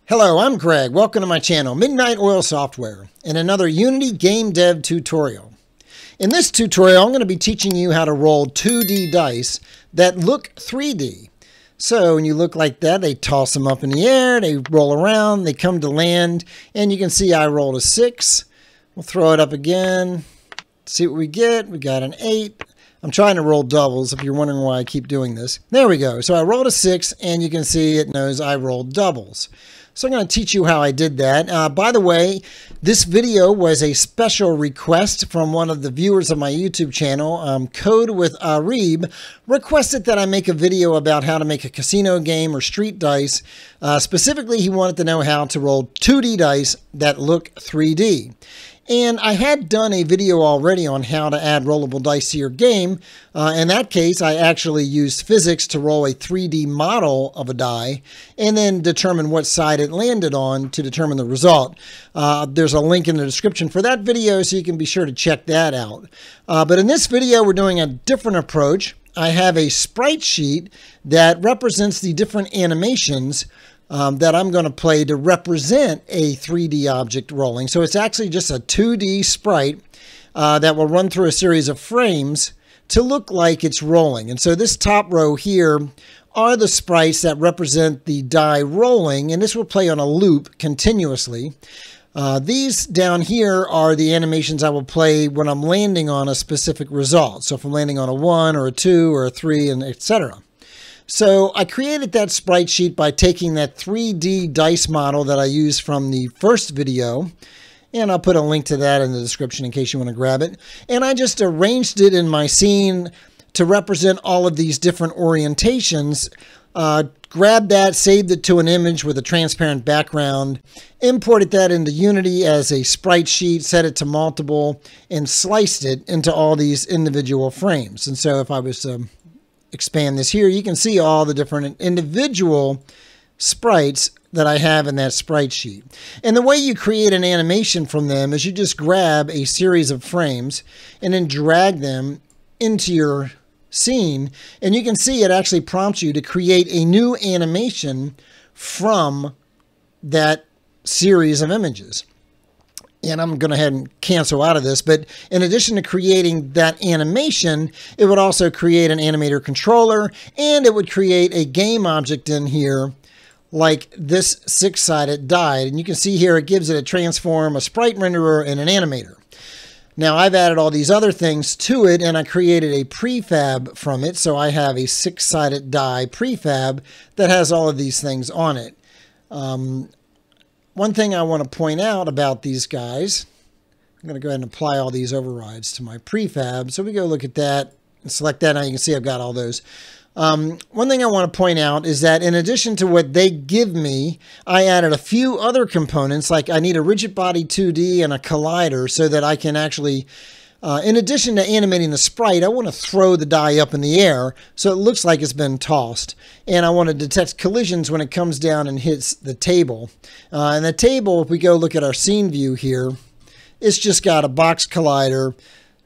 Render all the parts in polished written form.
Hello, I'm Greg. Welcome to my channel, Midnight Oil Software, and another Unity Game Dev tutorial. In this tutorial, I'm going to be teaching you how to roll 2D dice that look 3D. So when you look like that, they toss them up in the air, they roll around, they come to land, and you can see I rolled a 6. We'll throw it up again, see what we get. We got an 8. I'm trying to roll doubles if you're wondering why I keep doing this. There we go. So I rolled a 6, and you can see it knows I rolled doubles. So I'm going to teach you how I did that. By the way, this video was a special request from one of the viewers of my YouTube channel. Code with Arib requested that I make a video about how to make a casino game or street dice. Specifically, he wanted to know how to roll 2D dice that look 3D. And I had done a video already on how to add rollable dice to your game. In that case, I actually used physics to roll a 3D model of a die and then determine what side it landed on to determine the result. There's a link in the description for that video, so you can be sure to check that out. But in this video, we're doing a different approach. I have a sprite sheet that represents the different animations that I'm going to play to represent a 3D object rolling. So it's actually just a 2D sprite that will run through a series of frames to look like it's rolling. And so this top row here are the sprites that represent the die rolling, and this will play on a loop continuously. These down here are the animations I will play when I'm landing on a specific result. So if I'm landing on a 1 or a 2 or a 3, and etc. So I created that sprite sheet by taking that 3D dice model that I used from the first video, and I'll put a link to that in the description in case you want to grab it. And I just arranged it in my scene to represent all of these different orientations. Grabbed that, saved it to an image with a transparent background, imported that into Unity as a sprite sheet, set it to multiple, and sliced it into all these individual frames. And so if I was to expand this here, you can see all the different individual sprites that I have in that sprite sheet. And the way you create an animation from them is you just grab a series of frames and then drag them into your scene, and you can see it actually prompts you to create a new animation from that series of images. And I'm going to go ahead and cancel out of this, but in addition to creating that animation, it would also create an animator controller, and it would create a game object in here like this 6-sided die. And you can see here it gives it a transform, a sprite renderer, and an animator. Now I've added all these other things to it, and I created a prefab from it. So I have a 6-sided die prefab that has all of these things on it. One thing I want to point out about these guys, I'm going to go ahead and apply all these overrides to my prefab. So we go look at that and select that. Now you can see I've got all those. One thing I want to point out is that in addition to what they give me, I added a few other components, like I need a rigid body 2D and a collider so that I can actually, in addition to animating the sprite, I want to throw the die up in the air so it looks like it's been tossed. And I want to detect collisions when it comes down and hits the table. And the table, if we go look at our scene view here, it's just got a box collider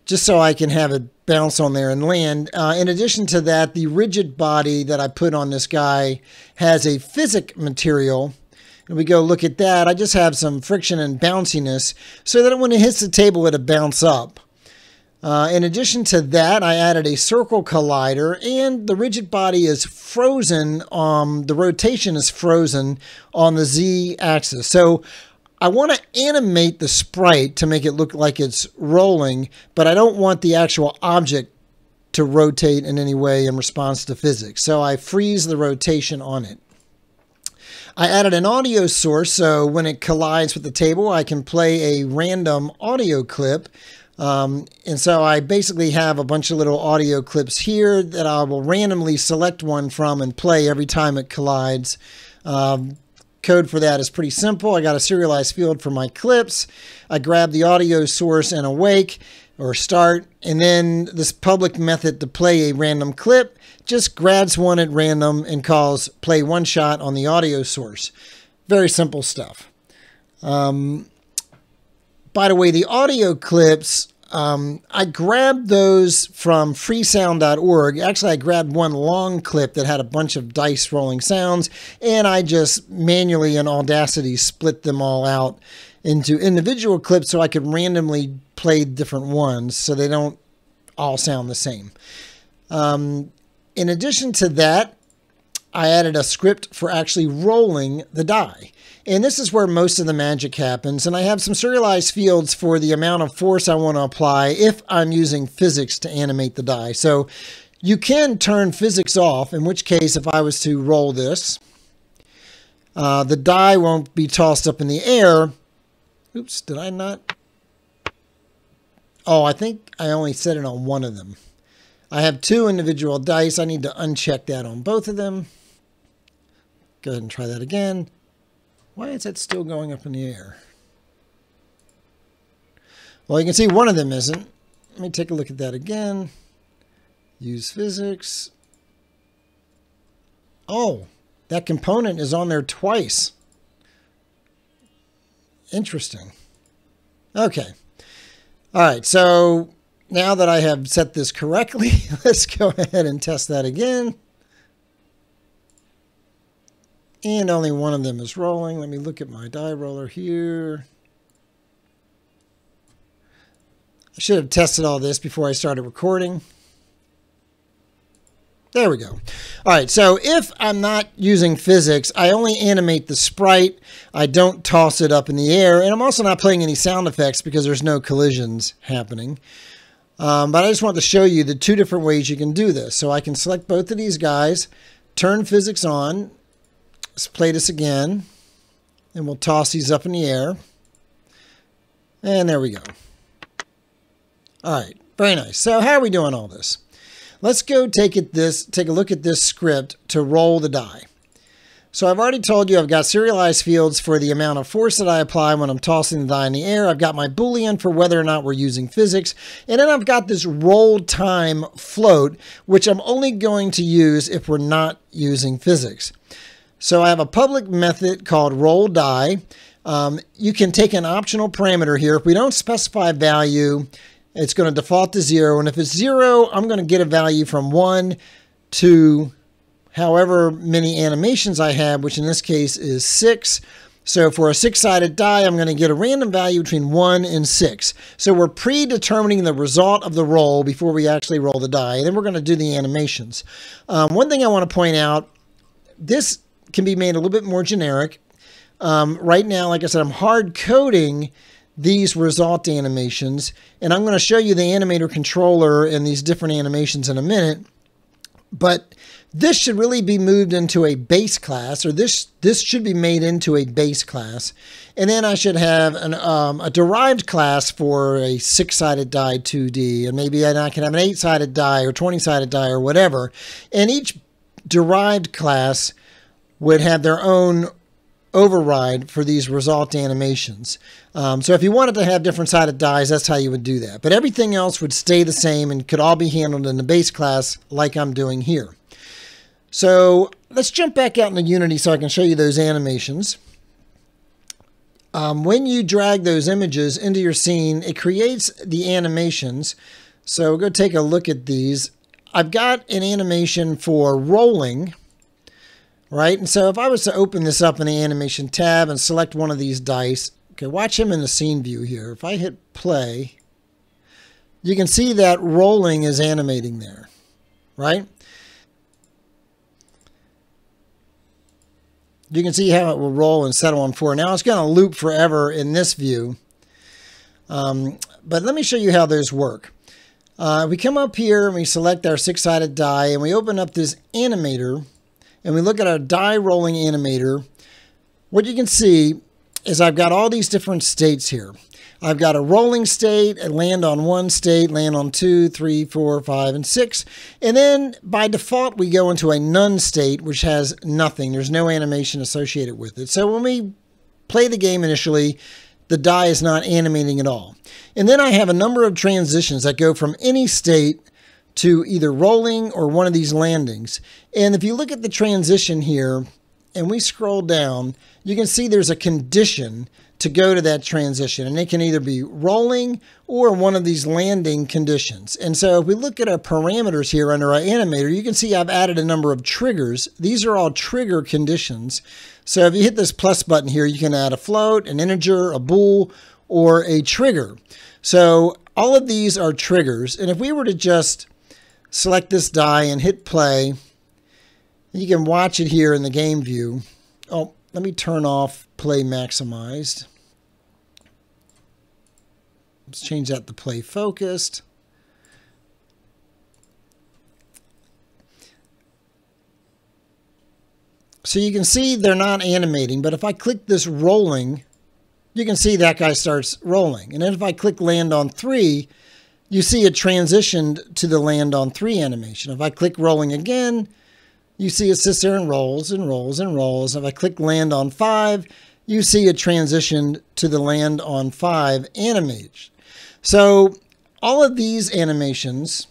just so I can have it bounce on there and land. In addition to that, the rigid body that I put on this guy has a physic material. And we go look at that. I just have some friction and bounciness so that when it hits the table, it'll bounce up. In addition to that, I added a circle collider, and the rigid body is frozen. The rotation is frozen on the Z axis. So I want to animate the sprite to make it look like it's rolling, but I don't want the actual object to rotate in any way in response to physics. So I freeze the rotation on it. I added an audio source, so when it collides with the table, I can play a random audio clip. And so I basically have a bunch of little audio clips here that I will randomly select one from and play every time it collides. Code for that is pretty simple. I got a serialized field for my clips. I grab the audio source and awake or start, and then this public method to play a random clip just grabs one at random and calls play one shot on the audio source. Very simple stuff. By the way, the audio clips I grabbed those from freesound.org. Actually, I grabbed one long clip that had a bunch of dice rolling sounds, and I just manually in Audacity split them all out into individual clips so I could randomly play different ones so they don't all sound the same. In addition to that, I added a script for actually rolling the die. And this is where most of the magic happens. And I have some serialized fields for the amount of force I want to apply if I'm using physics to animate the die. So you can turn physics off, in which case if I was to roll this, the die won't be tossed up in the air. Oops, did I not? Oh, I think I only set it on one of them. I have two individual dice. I need to uncheck that on both of them. Go ahead and try that again. Why is that still going up in the air? Well, you can see one of them isn't. Let me take a look at that again. Use physics. Oh, that component is on there twice. Interesting. Okay. All right, so now that I have set this correctly, let's go ahead and test that again. And only one of them is rolling. Let me look at my die roller here. I should have tested all this before I started recording. There we go. All right, so if I'm not using physics, I only animate the sprite. I don't toss it up in the air. And I'm also not playing any sound effects because there's no collisions happening. But I just want to show you the two different ways you can do this. So I can select both of these guys, turn physics on. Let's play this again, and we'll toss these up in the air. And there we go. All right, very nice. So how are we doing all this? Let's go take a look at this script to roll the die. So I've already told you I've got serialized fields for the amount of force that I apply when I'm tossing the die in the air. I've got my Boolean for whether or not we're using physics. And then I've got this roll time float, which I'm only going to use if we're not using physics. So I have a public method called roll die. You can take an optional parameter here. If we don't specify value, it's going to default to 0. And if it's 0, I'm going to get a value from 1 to however many animations I have, which in this case is 6. So for a 6-sided die, I'm going to get a random value between 1 and 6. So we're predetermining the result of the roll before we actually roll the die. And then we're going to do the animations. One thing I want to point out, this can be made a little bit more generic. Right now, like I said, I'm hard coding these result animations, and I'm going to show you the animator controller and these different animations in a minute. But this should really be moved into a base class, or this should be made into a base class. And then I should have a derived class for a 6-sided die 2D, and maybe I can have an 8-sided die or 20-sided die or whatever. And each derived class would have their own override for these result animations. So if you wanted to have different sided dies, that's how you would do that. But everything else would stay the same and could all be handled in the base class like I'm doing here. So let's jump back out into Unity so I can show you those animations. When you drag those images into your scene, it creates the animations. So go take a look at these. I've got an animation for rolling. Right, and so if I was to open this up in the animation tab and select one of these dice, okay, watch him in the scene view here. If I hit play, you can see that rolling is animating there, right? You can see how it will roll and settle on 4. Now it's going to loop forever in this view, but let me show you how those work. We come up here and we select our 6-sided die, and we open up this animator, and we look at our die rolling animator. What you can see is I've got all these different states here. I've got a rolling state, a land on 1 state, land on 2, 3, 4, 5, and 6. And then by default, we go into a none state, which has nothing. There's no animation associated with it. So when we play the game initially, the die is not animating at all. And then I have a number of transitions that go from any state to either rolling or one of these landings. And if you look at the transition here, and we scroll down, you can see there's a condition to go to that transition, and it can either be rolling or one of these landing conditions. And so if we look at our parameters here under our animator, you can see I've added a number of triggers. These are all trigger conditions. So if you hit this plus button here, you can add a float, an integer, a bool, or a trigger. So all of these are triggers. And if we were to just select this die and hit play, you can watch it here in the game view. Oh, let me turn off play maximized. Let's change that to play focused. So you can see they're not animating, but if I click this rolling, you can see that guy starts rolling. And then if I click land on 3, you see it transitioned to the land on 3 animation. If I click rolling again, you see it sits there and rolls and rolls and rolls. If I click land on 5, you see it transitioned to the land on 5 animation. So all of these animations,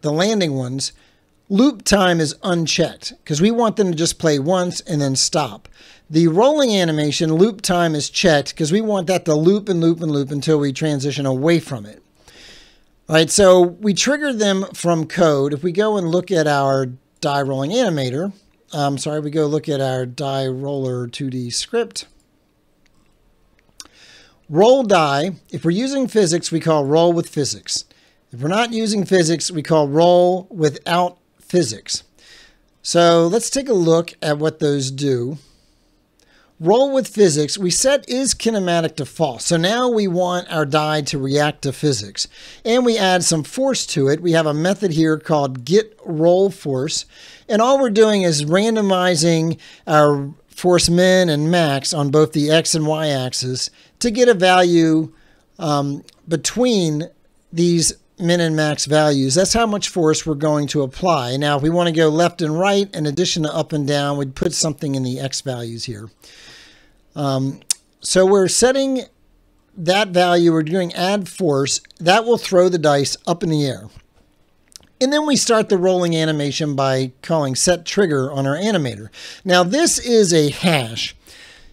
the landing ones, loop time is unchecked because we want them to just play once and then stop. The rolling animation, loop time is checked because we want that to loop and loop and loop until we transition away from it. All right, so we trigger them from code. If we go and look at our die rolling animator, we go look at our die roller 2D script. Roll die, if we're using physics, we call roll with physics. If we're not using physics, we call roll without physics. So let's take a look at what those do. Roll with physics, we set is kinematic to false. So now we want our die to react to physics. And we add some force to it. We have a method here called get roll force. And all we're doing is randomizing our force min and max on both the X and Y axis to get a value between these min and max values. That's how much force we're going to apply. Now, if we want to go left and right in addition to up and down, we'd put something in the X values here. So we're setting that value. We're doing add force. That will throw the dice up in the air. And then we start the rolling animation by calling set trigger on our animator. Now this is a hash.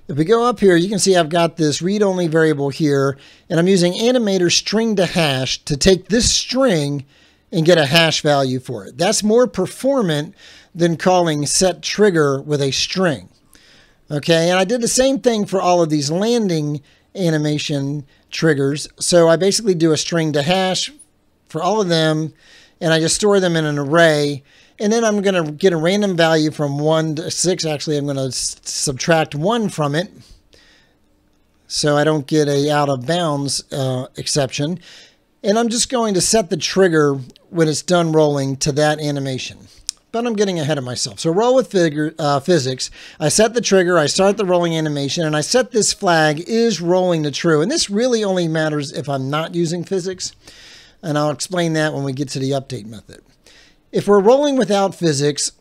If we go up here, you can see I've got this read-only variable here, and I'm using animator string to hash to take this string and get a hash value for it. That's more performant than calling set trigger with a string. Okay, and I did the same thing for all of these landing animation triggers. So I basically do a string to hash for all of them, and I just store them in an array. And then I'm going to get a random value from 1 to 6. Actually, I'm going to subtract 1 from it so I don't get a out of bounds exception. And I'm just going to set the trigger when it's done rolling to that animation. But I'm getting ahead of myself. So roll with physics. I set the trigger, I start the rolling animation, and I set this flag is rolling to true. And this really only matters if I'm not using physics. And I'll explain that when we get to the update method. If we're rolling without physics,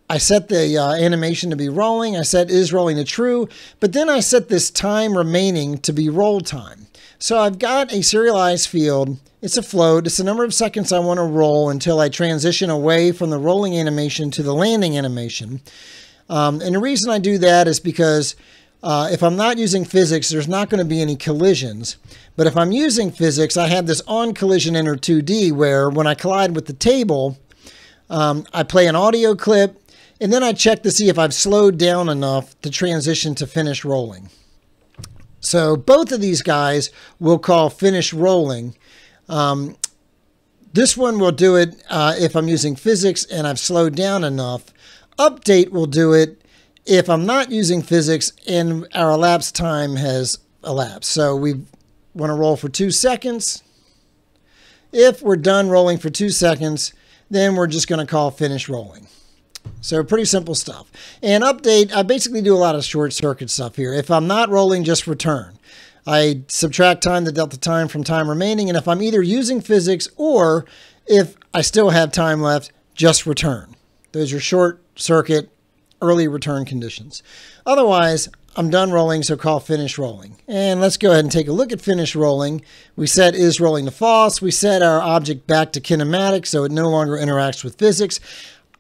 I set the animation to be rolling. I set is rolling to true, but then I set this time remaining to be roll time. So I've got a serialized field. It's a float. It's the number of seconds I want to roll until I transition away from the rolling animation to the landing animation. And the reason I do that is because if I'm not using physics, there's not going to be any collisions. But if I'm using physics, I have this on collision enter 2D where when I collide with the table, I play an audio clip, and then I check to see if I've slowed down enough to transition to finish rolling. So both of these guys will call finish rolling. This one will do it if I'm using physics and I've slowed down enough. Update will do it if I'm not using physics and our elapsed time has elapsed. So we want to roll for 2 seconds. If we're done rolling for 2 seconds, then we're just going to call finish rolling. So pretty simple stuff. And update, I basically do a lot of short circuit stuff here. If I'm not rolling, just return. I subtract time to delta time from time remaining. And if I'm either using physics or if I still have time left, just return. Those are short circuit, early return conditions. Otherwise, I'm done rolling, so call finish rolling. And let's go ahead and take a look at finish rolling. We set is rolling to false. We set our object back to kinematic, so it no longer interacts with physics.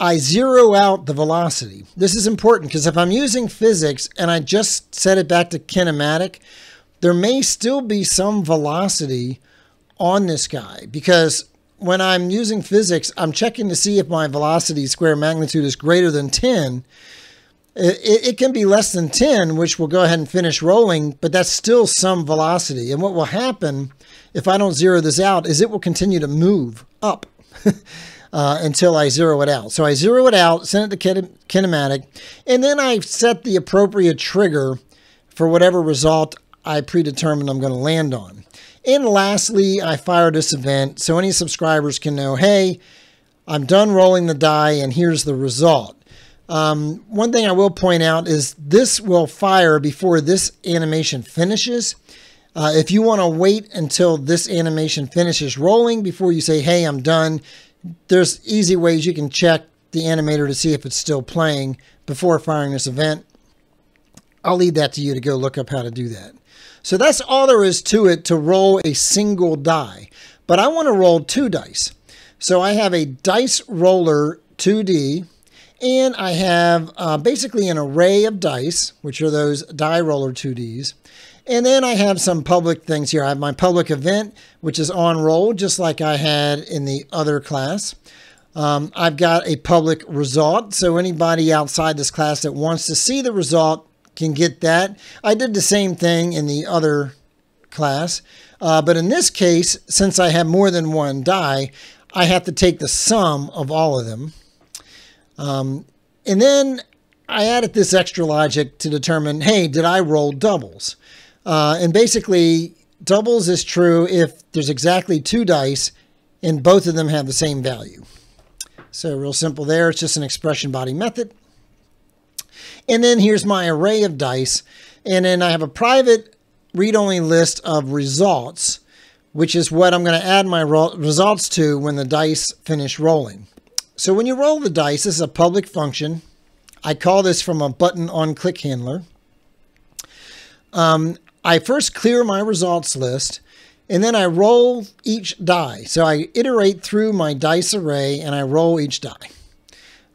I zero out the velocity. This is important because if I'm using physics and I just set it back to kinematic, there may still be some velocity on this guy, because when I'm using physics, I'm checking to see if my velocity square magnitude is greater than 10. It can be less than 10, which will go ahead and finish rolling, but that's still some velocity. And what will happen if I don't zero this out is it will continue to move up until I zero it out. So I zero it out, send it to kinematic, and then I set the appropriate trigger for whatever result I predetermined I'm going to land on. And lastly, I fire this event so any subscribers can know, hey, I'm done rolling the die and here's the result. One thing I will point out is this will fire before this animation finishes. If you want to wait until this animation finishes rolling before you say, hey, I'm done, there's easy ways you can check the animator to see if it's still playing before firing this event. I'll leave that to you to go look up how to do that. So that's all there is to it to roll a single die. But I want to roll 2 dice. So I have a dice roller 2D, and I have basically an array of dice, which are those die roller 2Ds. And then I have some public things here. I have my public event, which is on roll, just like I had in the other class. I've got a public result, so anybody outside this class that wants to see the result can get that. I did the same thing in the other class, but in this case, since I have more than one die, I have to take the sum of all of them. And then I added this extra logic to determine, hey, did I roll doubles? And basically, doubles is true if there's exactly 2 dice and both of them have the same value. So real simple there. It's just an expression body method. And then here's my array of dice. And then I have a private read-only list of results, which is what I'm going to add my results to when the dice finish rolling. So when you roll the dice, this is a public function. I call this from a button on click handler. I first clear my results list, and then I roll each die. So I iterate through my dice array, and I roll each die.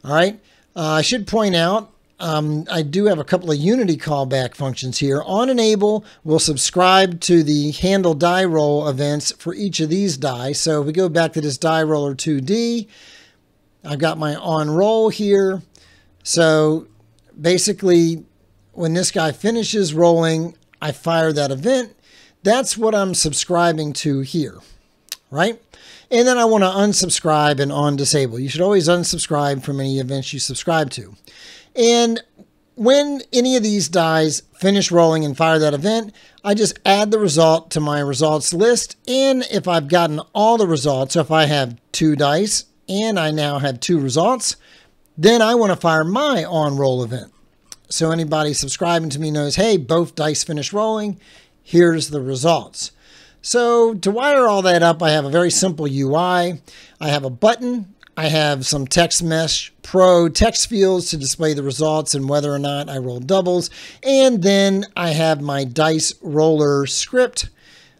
All right. I should point out, I do have a couple of Unity callback functions here. On enable will subscribe to the handle die roll events for each of these die. So if we go back to this die roller 2D, I've got my on roll here. So basically, when this guy finishes rolling, I fire that event. That's what I'm subscribing to here, right? And then I want to unsubscribe and on disable. You should always unsubscribe from any events you subscribe to. And when any of these dies finish rolling and fire that event, I just add the result to my results list. And if I've gotten all the results, so if I have 2 dice and I now have 2 results, then I want to fire my on roll event. So anybody subscribing to me knows, hey, both dice finish rolling. Here's the results. So to wire all that up, I have a very simple UI. I have a button. I have some Text Mesh Pro text fields to display the results and whether or not I roll doubles. And then I have my dice roller script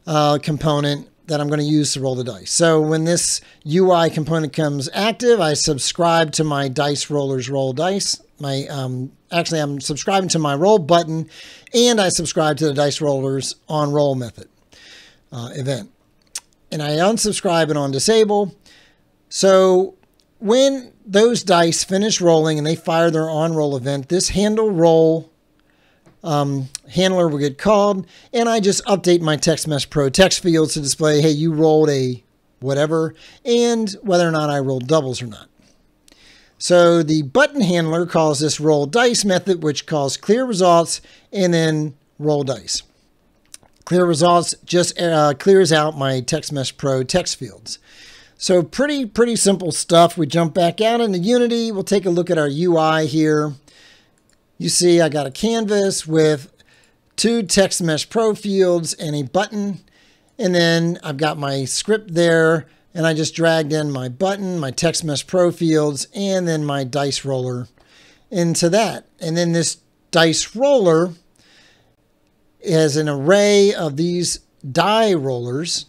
component that I'm going to use to roll the dice. So when this UI component comes active, I subscribe to my dice rollers roll dice. Actually, I'm subscribing to my roll button, and I subscribe to the dice rollers on roll method event. And I unsubscribe and on disable. So when those dice finish rolling and they fire their on roll event, this handle roll handler will get called, and I just update my Text Mesh Pro text fields to display, hey, you rolled a whatever, and whether or not I rolled doubles or not. So the button handler calls this roll dice method, which calls clear results and then roll dice. Clear results just clears out my Text Mesh Pro text fields. So pretty simple stuff. We jump back out into Unity. We'll take a look at our UI here. You see I got a canvas with 2 Text Mesh Pro fields and a button. And then I've got my script there. And I just dragged in my button, my Text Mesh Pro fields, and then my dice roller into that. And then this dice roller has an array of these die rollers.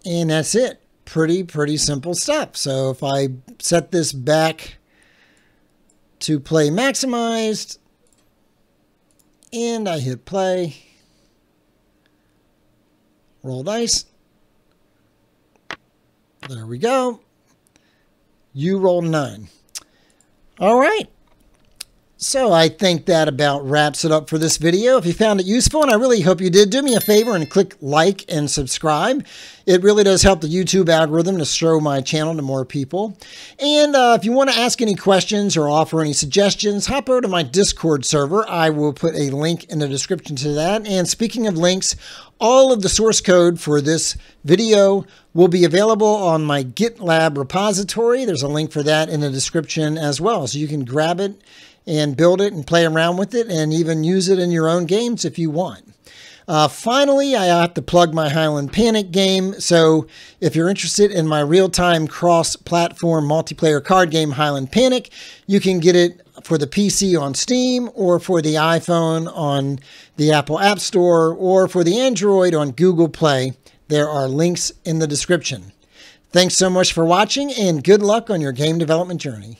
And that's it. pretty simple stuff. So if I set this back to play maximized and I hit play, roll dice. There we go. You rolled 9. All right. So I think that about wraps it up for this video. If you found it useful, and I really hope you did, do me a favor and click like and subscribe. It really does help the YouTube algorithm to show my channel to more people. And if you want to ask any questions or offer any suggestions, hop over to my Discord server. I will put a link in the description to that. And speaking of links, all of the source code for this video will be available on my GitLab repository. There's a link for that in the description as well. So you can grab it and build it and play around with it and even use it in your own games if you want. Finally, I have to plug my Highland Panic game. So if you're interested in my real-time cross-platform multiplayer card game, Highland Panic, you can get it for the PC on Steam, or for the iPhone on the Apple App Store, or for the Android on Google Play. There are links in the description. Thanks so much for watching, and good luck on your game development journey.